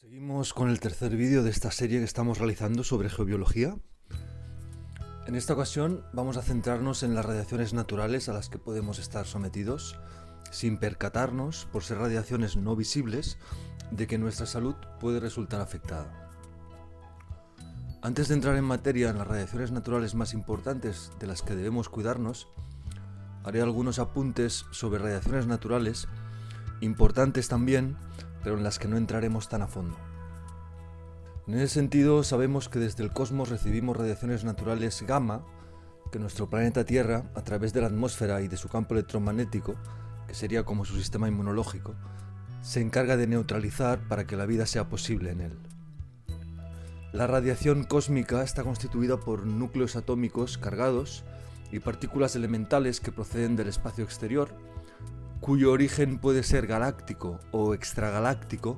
Seguimos con el tercer vídeo de esta serie que estamos realizando sobre geobiología. En esta ocasión vamos a centrarnos en las radiaciones naturales a las que podemos estar sometidos, sin percatarnos, por ser radiaciones no visibles, de que nuestra salud puede resultar afectada. Antes de entrar en materia en las radiaciones naturales más importantes de las que debemos cuidarnos, haré algunos apuntes sobre radiaciones naturales, importantes también, pero en las que no entraremos tan a fondo. En ese sentido, sabemos que desde el cosmos recibimos radiaciones naturales gamma, que nuestro planeta Tierra, a través de la atmósfera y de su campo electromagnético, que sería como su sistema inmunológico, se encarga de neutralizar para que la vida sea posible en él. La radiación cósmica está constituida por núcleos atómicos cargados y partículas elementales que proceden del espacio exterior, cuyo origen puede ser galáctico o extragaláctico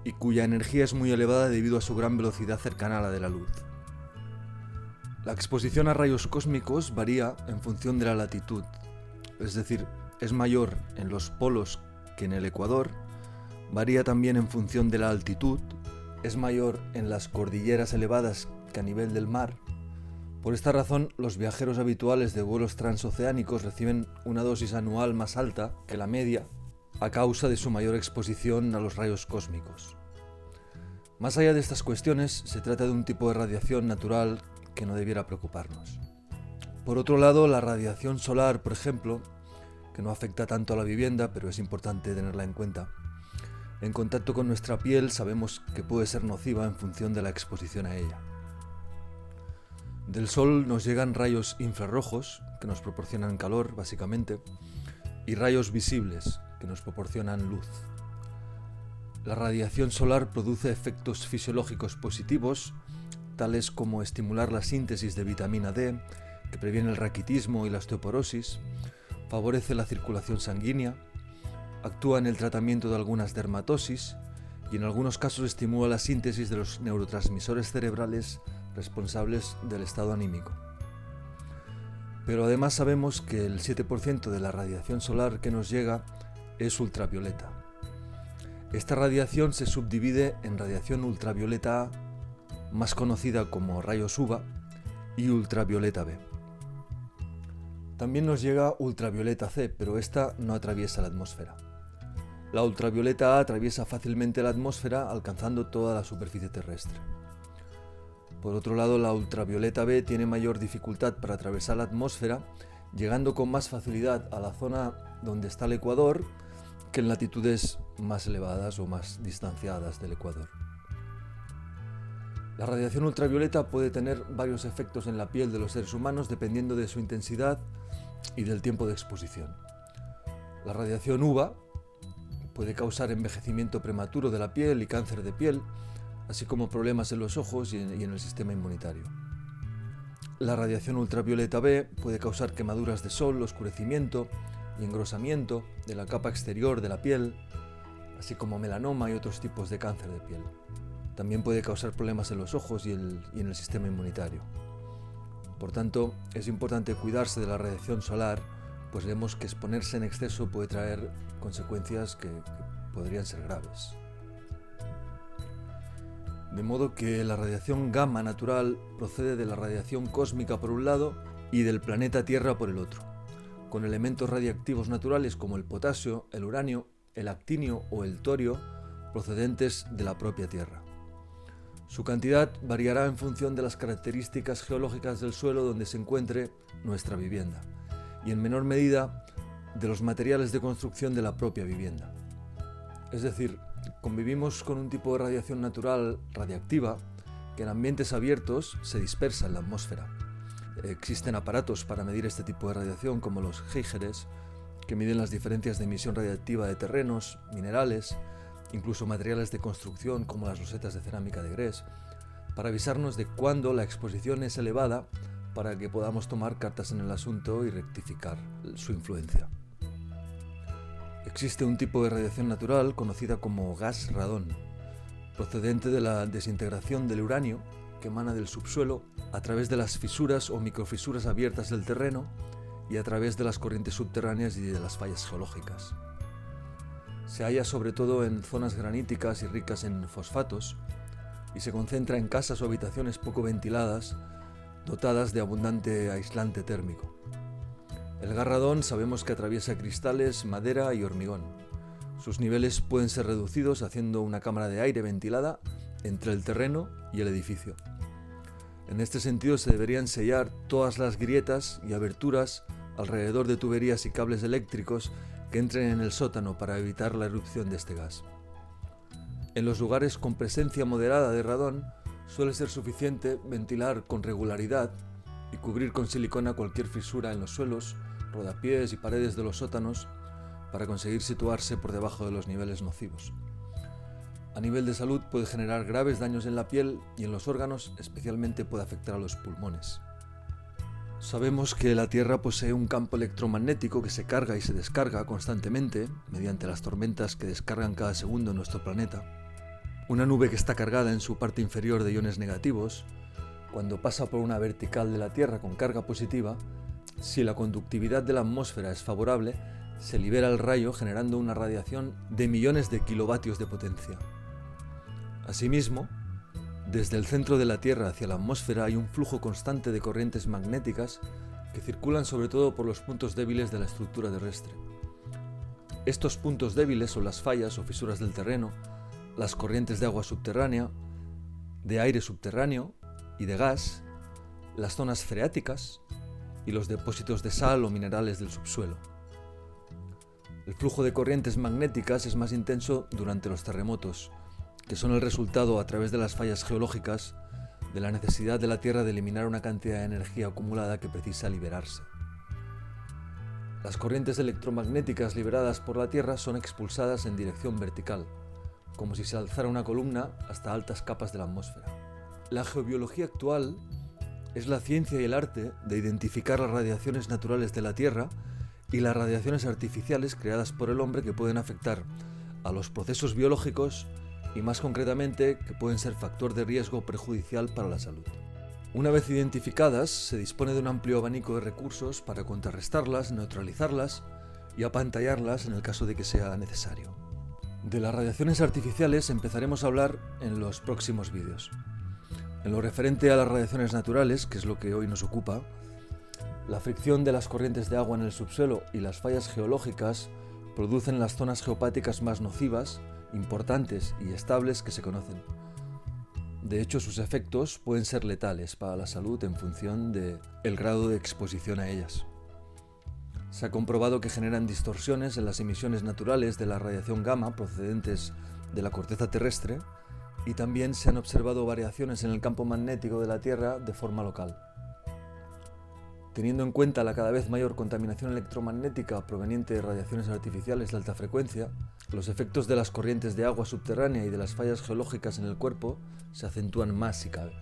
y cuya energía es muy elevada debido a su gran velocidad cercana a la de la luz. La exposición a rayos cósmicos varía en función de la latitud, es decir, es mayor en los polos que en el ecuador, varía también en función de la altitud, es mayor en las cordilleras elevadas que a nivel del mar. Por esta razón, los viajeros habituales de vuelos transoceánicos reciben una dosis anual más alta que la media a causa de su mayor exposición a los rayos cósmicos. Más allá de estas cuestiones, se trata de un tipo de radiación natural que no debiera preocuparnos. Por otro lado, la radiación solar, por ejemplo, que no afecta tanto a la vivienda, pero es importante tenerla en cuenta, en contacto con nuestra piel sabemos que puede ser nociva en función de la exposición a ella. Del sol nos llegan rayos infrarrojos, que nos proporcionan calor, básicamente, y rayos visibles, que nos proporcionan luz. La radiación solar produce efectos fisiológicos positivos, tales como estimular la síntesis de vitamina D, que previene el raquitismo y la osteoporosis, favorece la circulación sanguínea, actúa en el tratamiento de algunas dermatosis y en algunos casos estimula la síntesis de los neurotransmisores cerebrales responsables del estado anímico. Pero además sabemos que el 7% de la radiación solar que nos llega es ultravioleta. Esta radiación se subdivide en radiación ultravioleta A, más conocida como rayos UVA, y ultravioleta B. También nos llega ultravioleta C, pero esta no atraviesa la atmósfera. La ultravioleta A atraviesa fácilmente la atmósfera alcanzando toda la superficie terrestre. Por otro lado, la ultravioleta B tiene mayor dificultad para atravesar la atmósfera, llegando con más facilidad a la zona donde está el ecuador que en latitudes más elevadas o más distanciadas del ecuador. La radiación ultravioleta puede tener varios efectos en la piel de los seres humanos dependiendo de su intensidad y del tiempo de exposición. La radiación UVA puede causar envejecimiento prematuro de la piel y cáncer de piel, así como problemas en los ojos y en el sistema inmunitario. La radiación ultravioleta B puede causar quemaduras de sol, oscurecimiento y engrosamiento de la capa exterior de la piel, así como melanoma y otros tipos de cáncer de piel. También puede causar problemas en los ojos y en el sistema inmunitario. Por tanto, es importante cuidarse de la radiación solar, pues vemos que exponerse en exceso puede traer consecuencias que podrían ser graves. De modo que la radiación gamma natural procede de la radiación cósmica por un lado y del planeta Tierra por el otro, con elementos radiactivos naturales como el potasio, el uranio, el actinio o el torio procedentes de la propia Tierra. Su cantidad variará en función de las características geológicas del suelo donde se encuentre nuestra vivienda y en menor medida de los materiales de construcción de la propia vivienda. Es decir, convivimos con un tipo de radiación natural radiactiva que en ambientes abiertos se dispersa en la atmósfera. Existen aparatos para medir este tipo de radiación como los Geigeres, que miden las diferencias de emisión radiactiva de terrenos, minerales, incluso materiales de construcción como las losetas de cerámica de Gres, para avisarnos de cuándo la exposición es elevada para que podamos tomar cartas en el asunto y rectificar su influencia. Existe un tipo de radiación natural conocida como gas radón, procedente de la desintegración del uranio que emana del subsuelo a través de las fisuras o microfisuras abiertas del terreno y a través de las corrientes subterráneas y de las fallas geológicas. Se halla sobre todo en zonas graníticas y ricas en fosfatos y se concentra en casas o habitaciones poco ventiladas, dotadas de abundante aislante térmico. El gas radón sabemos que atraviesa cristales, madera y hormigón. Sus niveles pueden ser reducidos haciendo una cámara de aire ventilada entre el terreno y el edificio. En este sentido se deberían sellar todas las grietas y aberturas alrededor de tuberías y cables eléctricos que entren en el sótano para evitar la erupción de este gas. En los lugares con presencia moderada de radón suele ser suficiente ventilar con regularidad y cubrir con silicona cualquier fisura en los suelos, rodapiés y paredes de los sótanos para conseguir situarse por debajo de los niveles nocivos. A nivel de salud puede generar graves daños en la piel y en los órganos, especialmente puede afectar a los pulmones. Sabemos que la Tierra posee un campo electromagnético que se carga y se descarga constantemente mediante las tormentas que descargan cada segundo en nuestro planeta. Una nube que está cargada en su parte inferior de iones negativos, cuando pasa por una vertical de la Tierra con carga positiva, si la conductividad de la atmósfera es favorable, se libera el rayo generando una radiación de millones de kilovatios de potencia. Asimismo, desde el centro de la Tierra hacia la atmósfera hay un flujo constante de corrientes magnéticas que circulan sobre todo por los puntos débiles de la estructura terrestre. Estos puntos débiles son las fallas o fisuras del terreno, las corrientes de agua subterránea, de aire subterráneo y de gas, las zonas freáticas y los depósitos de sal o minerales del subsuelo. El flujo de corrientes magnéticas es más intenso durante los terremotos, que son el resultado a través de las fallas geológicas de la necesidad de la Tierra de eliminar una cantidad de energía acumulada que precisa liberarse. Las corrientes electromagnéticas liberadas por la Tierra son expulsadas en dirección vertical, como si se alzara una columna hasta altas capas de la atmósfera. La geobiología actual es la ciencia y el arte de identificar las radiaciones naturales de la Tierra y las radiaciones artificiales creadas por el hombre que pueden afectar a los procesos biológicos y más concretamente que pueden ser factor de riesgo perjudicial para la salud. Una vez identificadas, se dispone de un amplio abanico de recursos para contrarrestarlas, neutralizarlas y apantallarlas en el caso de que sea necesario. De las radiaciones artificiales empezaremos a hablar en los próximos vídeos. En lo referente a las radiaciones naturales, que es lo que hoy nos ocupa, la fricción de las corrientes de agua en el subsuelo y las fallas geológicas producen las zonas geopáticas más nocivas, importantes y estables que se conocen. De hecho, sus efectos pueden ser letales para la salud en función del grado de exposición a ellas. Se ha comprobado que generan distorsiones en las emisiones naturales de la radiación gamma procedentes de la corteza terrestre y también se han observado variaciones en el campo magnético de la Tierra de forma local. Teniendo en cuenta la cada vez mayor contaminación electromagnética proveniente de radiaciones artificiales de alta frecuencia, los efectos de las corrientes de agua subterránea y de las fallas geológicas en el cuerpo se acentúan más si cabe.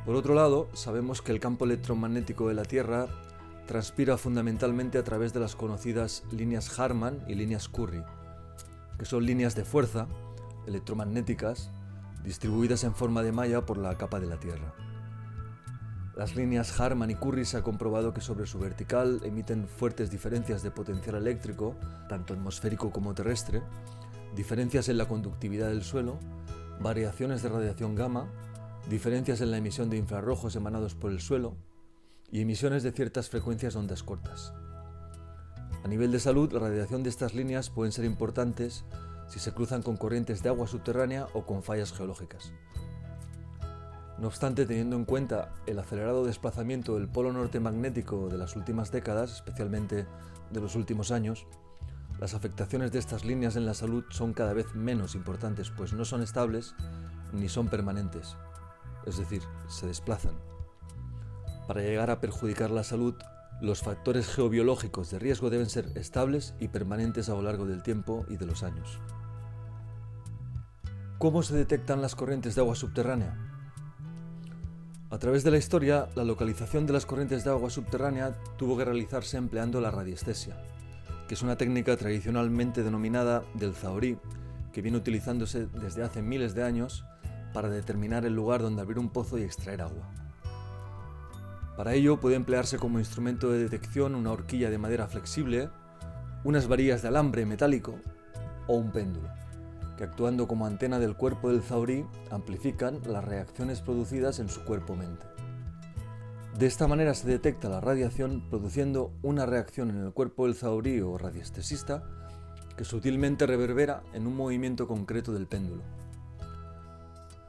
Por otro lado, sabemos que el campo electromagnético de la Tierra transpira fundamentalmente a través de las conocidas líneas Harman y líneas Curry, que son líneas de fuerza electromagnéticas distribuidas en forma de malla por la capa de la Tierra. Las líneas Harman y Curry se ha comprobado que sobre su vertical emiten fuertes diferencias de potencial eléctrico, tanto atmosférico como terrestre, diferencias en la conductividad del suelo, variaciones de radiación gamma, diferencias en la emisión de infrarrojos emanados por el suelo y emisiones de ciertas frecuencias de ondas cortas. A nivel de salud, la radiación de estas líneas pueden ser importantes si se cruzan con corrientes de agua subterránea o con fallas geológicas. No obstante, teniendo en cuenta el acelerado desplazamiento del polo norte magnético de las últimas décadas, especialmente de los últimos años, las afectaciones de estas líneas en la salud son cada vez menos importantes, pues no son estables ni son permanentes, es decir, se desplazan. Para llegar a perjudicar la salud, los factores geobiológicos de riesgo deben ser estables y permanentes a lo largo del tiempo y de los años. ¿Cómo se detectan las corrientes de agua subterránea? A través de la historia, la localización de las corrientes de agua subterránea tuvo que realizarse empleando la radiestesia, que es una técnica tradicionalmente denominada del zahorí, que viene utilizándose desde hace miles de años para determinar el lugar donde abrir un pozo y extraer agua. Para ello puede emplearse como instrumento de detección una horquilla de madera flexible unas varillas de alambre metálico o un péndulo, que actuando como antena del cuerpo del zahorí amplifican las reacciones producidas en su cuerpo-mente. De esta manera se detecta la radiación produciendo una reacción en el cuerpo del zahorí o radiestesista que sutilmente reverbera en un movimiento concreto del péndulo.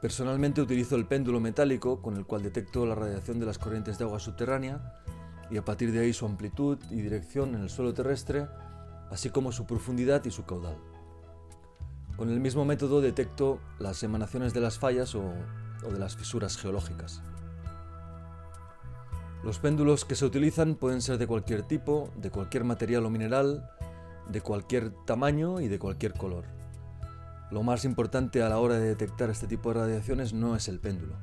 Personalmente utilizo el péndulo metálico con el cual detecto la radiación de las corrientes de agua subterránea y a partir de ahí su amplitud y dirección en el suelo terrestre, así como su profundidad y su caudal. Con el mismo método detecto las emanaciones de las fallas o de las fisuras geológicas. Los péndulos que se utilizan pueden ser de cualquier tipo, de cualquier material o mineral, de cualquier tamaño y de cualquier color. Lo más importante a la hora de detectar este tipo de radiaciones no es el péndulo,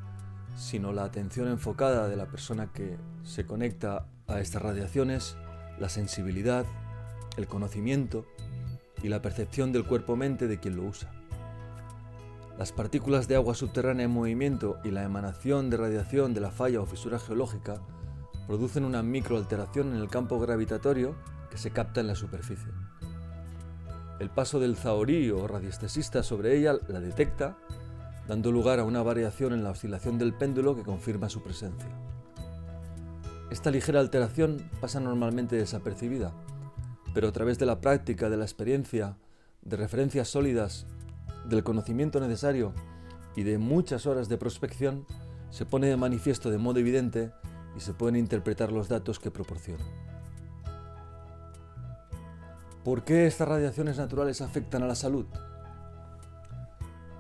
sino la atención enfocada de la persona que se conecta a estas radiaciones, la sensibilidad, el conocimiento y la percepción del cuerpo-mente de quien lo usa. Las partículas de agua subterránea en movimiento y la emanación de radiación de la falla o fisura geológica producen una microalteración en el campo gravitatorio que se capta en la superficie. El paso del zahorí o radiestesista sobre ella la detecta, dando lugar a una variación en la oscilación del péndulo que confirma su presencia. Esta ligera alteración pasa normalmente desapercibida, pero a través de la práctica, de la experiencia, de referencias sólidas, del conocimiento necesario y de muchas horas de prospección, se pone de manifiesto de modo evidente y se pueden interpretar los datos que proporciona. ¿Por qué estas radiaciones naturales afectan a la salud?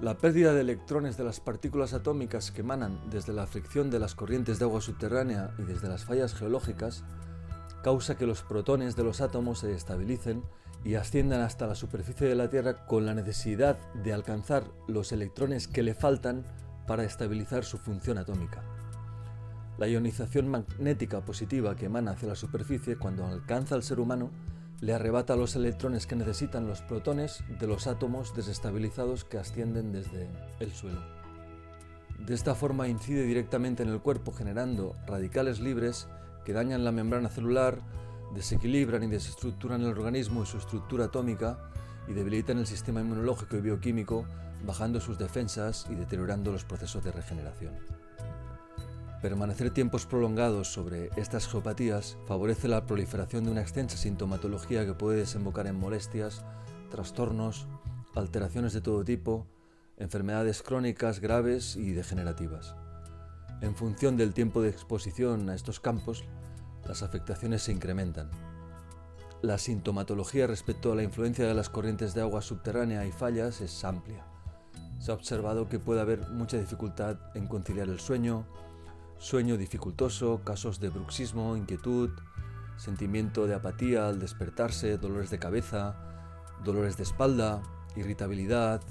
La pérdida de electrones de las partículas atómicas que emanan desde la fricción de las corrientes de agua subterránea y desde las fallas geológicas causa que los protones de los átomos se estabilicen y asciendan hasta la superficie de la Tierra con la necesidad de alcanzar los electrones que le faltan para estabilizar su función atómica. La ionización magnética positiva que emana hacia la superficie cuando alcanza al ser humano le arrebata los electrones que necesitan los protones de los átomos desestabilizados que ascienden desde el suelo. De esta forma incide directamente en el cuerpo generando radicales libres que dañan la membrana celular, desequilibran y desestructuran el organismo y su estructura atómica y debilitan el sistema inmunológico y bioquímico, bajando sus defensas y deteriorando los procesos de regeneración. Permanecer tiempos prolongados sobre estas geopatías favorece la proliferación de una extensa sintomatología que puede desembocar en molestias, trastornos, alteraciones de todo tipo, enfermedades crónicas graves y degenerativas. En función del tiempo de exposición a estos campos, las afectaciones se incrementan. La sintomatología respecto a la influencia de las corrientes de agua subterránea y fallas es amplia. Se ha observado que puede haber mucha dificultad en conciliar el sueño dificultoso, casos de bruxismo, inquietud, sentimiento de apatía al despertarse, dolores de cabeza, dolores de espalda, irritabilidad,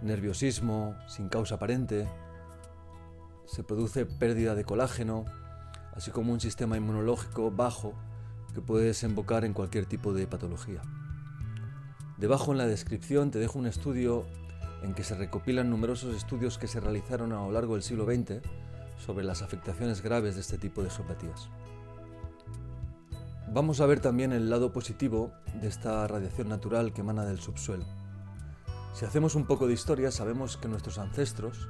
nerviosismo sin causa aparente. Se produce pérdida de colágeno, así como un sistema inmunológico bajo que puede desembocar en cualquier tipo de patología. Debajo en la descripción te dejo un estudio en que se recopilan numerosos estudios que se realizaron a lo largo del siglo XX sobre las afectaciones graves de este tipo de geopatías. Vamos a ver también el lado positivo de esta radiación natural que emana del subsuelo. Si hacemos un poco de historia, sabemos que nuestros ancestros,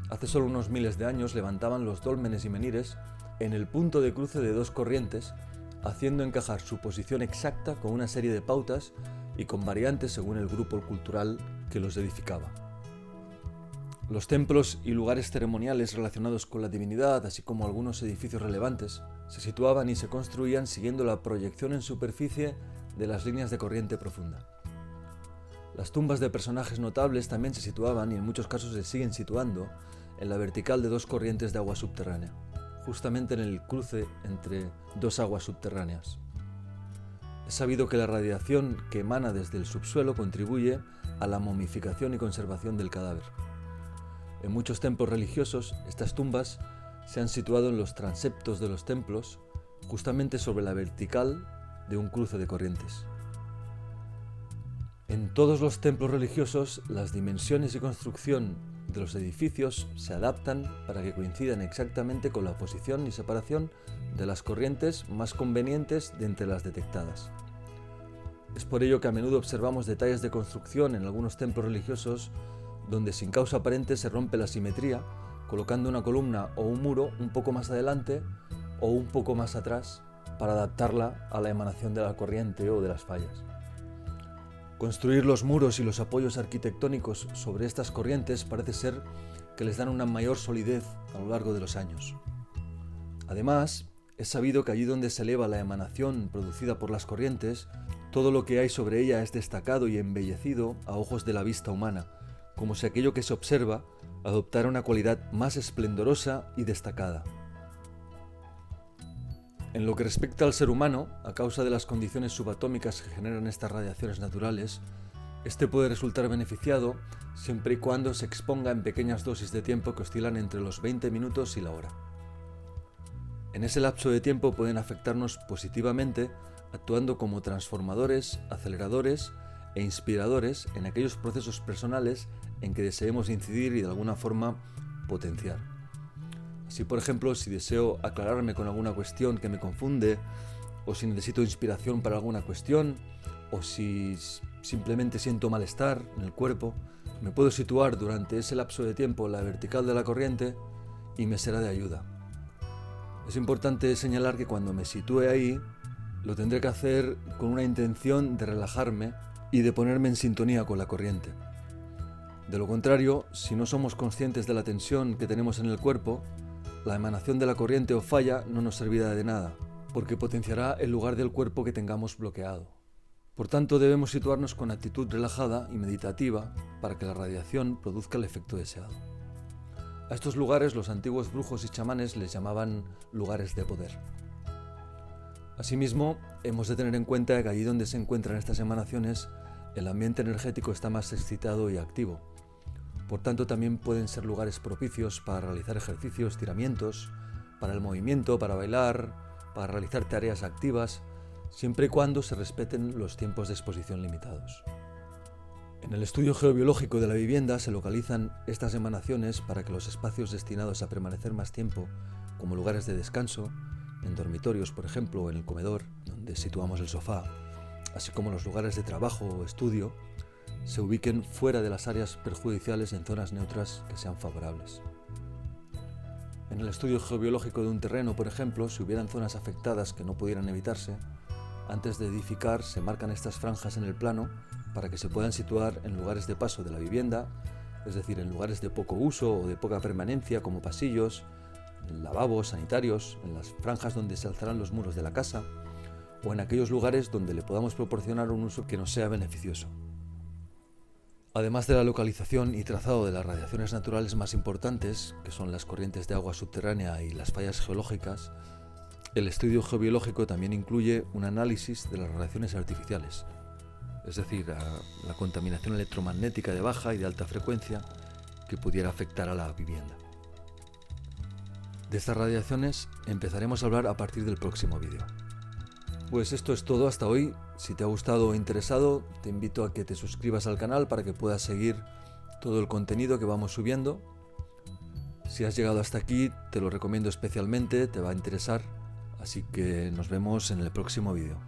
hace solo unos miles de años, levantaban los dólmenes y menires en el punto de cruce de dos corrientes, haciendo encajar su posición exacta con una serie de pautas y con variantes según el grupo cultural que los edificaba. Los templos y lugares ceremoniales relacionados con la divinidad, así como algunos edificios relevantes, se situaban y se construían siguiendo la proyección en superficie de las líneas de corriente profunda. Las tumbas de personajes notables también se situaban y en muchos casos se siguen situando en la vertical de dos corrientes de agua subterránea, justamente en el cruce entre dos aguas subterráneas. Es sabido que la radiación que emana desde el subsuelo contribuye a la momificación y conservación del cadáver. En muchos templos religiosos, estas tumbas se han situado en los transeptos de los templos, justamente sobre la vertical de un cruce de corrientes. En todos los templos religiosos, las dimensiones y construcción de los edificios se adaptan para que coincidan exactamente con la posición y separación de las corrientes más convenientes de entre las detectadas. Es por ello que a menudo observamos detalles de construcción en algunos templos religiosos donde sin causa aparente se rompe la simetría, colocando una columna o un muro un poco más adelante o un poco más atrás para adaptarla a la emanación de la corriente o de las fallas. Construir los muros y los apoyos arquitectónicos sobre estas corrientes parece ser que les dan una mayor solidez a lo largo de los años. Además, es sabido que allí donde se eleva la emanación producida por las corrientes, todo lo que hay sobre ella es destacado y embellecido a ojos de la vista humana, como si aquello que se observa adoptara una cualidad más esplendorosa y destacada. En lo que respecta al ser humano, a causa de las condiciones subatómicas que generan estas radiaciones naturales, este puede resultar beneficiado siempre y cuando se exponga en pequeñas dosis de tiempo que oscilan entre los 20 minutos y la hora. En ese lapso de tiempo pueden afectarnos positivamente, actuando como transformadores, aceleradores e inspiradores en aquellos procesos personales en que deseemos incidir y de alguna forma potenciar. Así, por ejemplo, si deseo aclararme con alguna cuestión que me confunde, o si necesito inspiración para alguna cuestión, o si simplemente siento malestar en el cuerpo, me puedo situar durante ese lapso de tiempo en la vertical de la corriente y me será de ayuda. Es importante señalar que cuando me sitúe ahí, lo tendré que hacer con una intención de relajarme y de ponerme en sintonía con la corriente. De lo contrario, si no somos conscientes de la tensión que tenemos en el cuerpo, la emanación de la corriente o falla no nos servirá de nada, porque potenciará el lugar del cuerpo que tengamos bloqueado. Por tanto, debemos situarnos con actitud relajada y meditativa para que la radiación produzca el efecto deseado. A estos lugares los antiguos brujos y chamanes les llamaban lugares de poder. Asimismo, hemos de tener en cuenta que allí donde se encuentran estas emanaciones, el ambiente energético está más excitado y activo. Por tanto, también pueden ser lugares propicios para realizar ejercicios, estiramientos, para el movimiento, para bailar, para realizar tareas activas, siempre y cuando se respeten los tiempos de exposición limitados. En el estudio geobiológico de la vivienda se localizan estas emanaciones para que los espacios destinados a permanecer más tiempo, como lugares de descanso, en dormitorios, por ejemplo, o en el comedor, donde situamos el sofá, así como los lugares de trabajo o estudio, se ubiquen fuera de las áreas perjudiciales en zonas neutras que sean favorables. En el estudio geobiológico de un terreno, por ejemplo, si hubieran zonas afectadas que no pudieran evitarse, antes de edificar se marcan estas franjas en el plano para que se puedan situar en lugares de paso de la vivienda, es decir, en lugares de poco uso o de poca permanencia como pasillos, lavabos, sanitarios, en las franjas donde se alzarán los muros de la casa o en aquellos lugares donde le podamos proporcionar un uso que nos sea beneficioso. Además de la localización y trazado de las radiaciones naturales más importantes, que son las corrientes de agua subterránea y las fallas geológicas, el estudio geobiológico también incluye un análisis de las radiaciones artificiales, es decir, la contaminación electromagnética de baja y de alta frecuencia que pudiera afectar a la vivienda. De estas radiaciones empezaremos a hablar a partir del próximo vídeo. Pues esto es todo hasta hoy. Si te ha gustado o interesado, te invito a que te suscribas al canal para que puedas seguir todo el contenido que vamos subiendo. Si has llegado hasta aquí, te lo recomiendo especialmente, te va a interesar, así que nos vemos en el próximo vídeo.